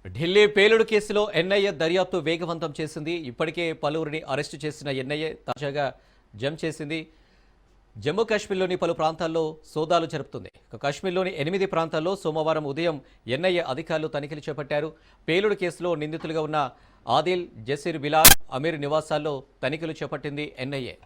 ఢిల్లీ పేలుడు కేసులో ఎన్ఐఏ దర్యాప్తు వేగవంతం చేసింది. ఇప్పటికే పలువురిని అరెస్టు చేసిన ఎన్ఐఏ తాజాగా జంప్ చేసింది. జమ్మూ కాశ్మీర్లోని పలు ప్రాంతాల్లో సోదాలు జరుపుతుంది. కాశ్మీర్లోని 8 ప్రాంతాల్లో సోమవారం ఉదయం ఎన్ఐఏ అధికారులు తనిఖీలు చేపట్టారు. పేలుడు కేసులో నిందితులుగా ఉన్న ఆదిల్, జసీర్ బిలాల్, అమీర్ నివాసాల్లో తనిఖీలు చేపట్టింది ఎన్ఐఏ.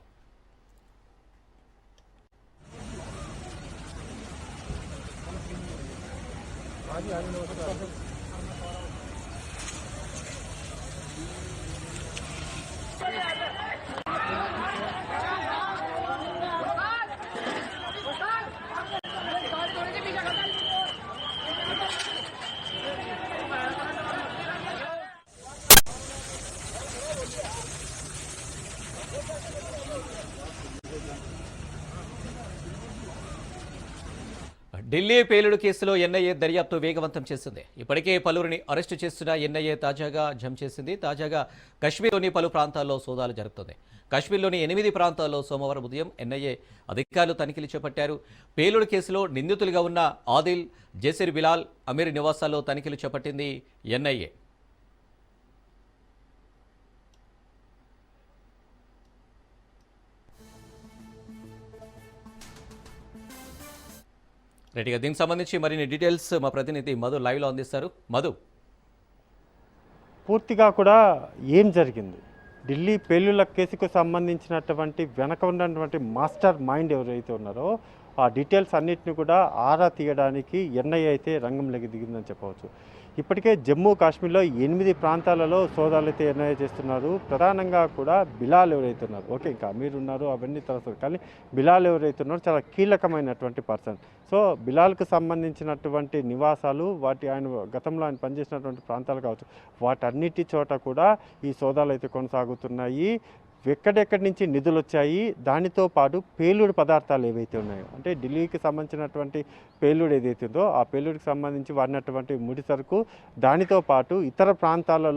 ఢిల్లీ పేలుడు కేసులో ఎన్ఐఏ దర్యాప్తు వేగవంతం చేసింది. ఇప్పటికే పలువురిని అరెస్టు చేస్తున్న ఎన్ఐఏ తాజాగా జంప్ చేసింది. తాజాగా కశ్మీర్లోని పలు ప్రాంతాల్లో సోదాలు జరుగుతుంది. కశ్మీర్లోని 8 ప్రాంతాల్లో సోమవారం ఉదయం ఎన్ఐఏ అధికారులు తనిఖీలు చేపట్టారు. పేలుడు కేసులో నిందితులుగా ఉన్న ఆదిల్, జసీర్ బిలాల్, అమీర్ నివాసాల్లో తనిఖీలు చేపట్టింది ఎన్ఐఏ. రైట్గా దీనికి సంబంధించి మరిన్ని డీటెయిల్స్ మా ప్రతినిధి మధు లైవ్లో అందిస్తారు. మధు, పూర్తిగా కూడా ఏం జరిగింది, ఢిల్లీ పేలుళ్ల కేసుకు సంబంధించినటువంటి వెనక ఉన్నటువంటి మాస్టర్ మైండ్ ఎవరైతే ఉన్నారో ఆ డీటెయిల్స్ అన్నిటిని కూడా ఆరా తీయడానికి ఎన్ఐఏ అయితే రంగంలోకి దిగిందని చెప్పవచ్చు. ఇప్పటికే జమ్మూ కాశ్మీర్లో 8 ప్రాంతాలలో సోదాలు అయితే ఎన్ఐఏ చేస్తున్నారు. ప్రధానంగా కూడా బిలాల్ ఎవరైతే ఉన్నారు, ఓకే ఇంకా అమీర్ ఉన్నారు అవన్నీ తర్వాత, కానీ బిలాల్ ఎవరైతే ఉన్నారో చాలా కీలకమైనటువంటి పర్సన్. సో బిలాల్కు సంబంధించినటువంటి నివాసాలు, ఆయన గతంలో ఆయన పనిచేసినటువంటి ప్రాంతాలు కావచ్చు, వాటన్నిటి చోట కూడా ఈ సోదాలు అయితే కొనసాగుతున్నాయి. ఎక్కడెక్కడి నుంచి నిధులు వచ్చాయి, దానితో పాటు పేలుడు పదార్థాలు ఏవైతే ఉన్నాయో, అంటే ఢిల్లీకి సంబంధించినటువంటి పేలుడు ఏదైతే ఉందో ఆ పేలుడికి సంబంధించి వాడినటువంటి ముడి సరుకు, దానితో పాటు ఇతర ప్రాంతాల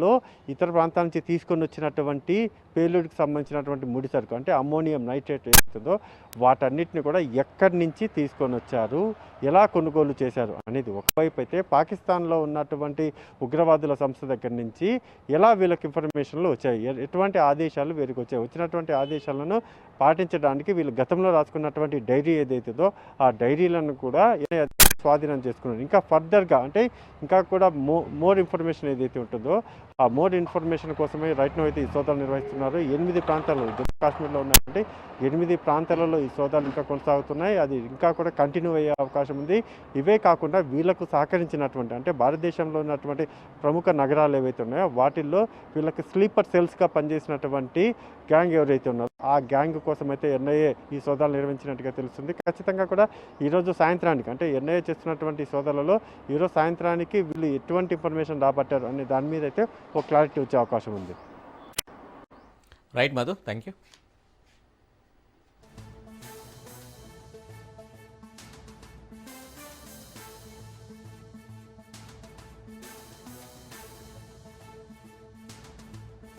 నుంచి తీసుకొని వచ్చినటువంటి పేలుడికి సంబంధించినటువంటి ముడి సరుకు, అంటే అమ్మోనియం నైట్రేట్ ఏదైతుందో వాటన్నిటిని కూడా ఎక్కడి నుంచి తీసుకొని వచ్చారు, ఎలా కొనుగోలు చేశారు అనేది ఒకవైపు అయితే, పాకిస్తాన్లో ఉన్నటువంటి ఉగ్రవాదుల సంస్థ దగ్గర నుంచి ఎలా వీళ్ళకి ఇన్ఫర్మేషన్లు వచ్చాయి, ఎటువంటి ఆదేశాలు వీరికి వచ్చాయి, వచ్చినటువంటి ఆదేశాలను పాటించడానికి వీళ్ళు గతంలో రాసుకున్నటువంటి డైరీ ఏదైతుందో ఆ డైరీలను కూడా స్వాధీనం చేసుకున్నారు. ఇంకా ఫర్దర్గా అంటే ఇంకా కూడా మోర్ ఇన్ఫర్మేషన్ ఏదైతే ఉంటుందో ఆ మోర్ ఇన్ఫర్మేషన్ కోసమే రైట్ నో అయితే ఈ సోదాలు నిర్వహిస్తున్నారు. 8 ప్రాంతాల్లో, జమ్మూ కాశ్మీర్లో ఉన్నటువంటి 8 ప్రాంతాలలో ఈ సోదాలు ఇంకా కొనసాగుతున్నాయి. అది ఇంకా కూడా కంటిన్యూ అయ్యే అవకాశం ఉంది. ఇవే కాకుండా వీళ్ళకు సహకరించినటువంటి, అంటే భారతదేశంలో ఉన్నటువంటి ప్రముఖ నగరాలు ఏవైతే ఉన్నాయో వాటిల్లో వీళ్ళకి స్లీపర్ సెల్స్గా పనిచేసినటువంటి గ్యాంగ్ ఎవరైతే ఉన్నారో ఆ గ్యాంగ్ కోసం అయితే ఎన్ఐఏ ఈ సోదాలు నిర్వహించినట్టుగా తెలుస్తుంది. ఖచ్చితంగా కూడా ఈరోజు సాయంత్రానికి, అంటే ఎన్ఐఏ చేస్తున్నటువంటి సోదాలలో ఈరోజు సాయంత్రానికి వీళ్ళు ఎటువంటి ఇన్ఫర్మేషన్ రాబట్టారు అనే దాని మీద అయితే ఒక క్లారిటీ వచ్చే అవకాశం ఉంది. Right Madhu, thank you.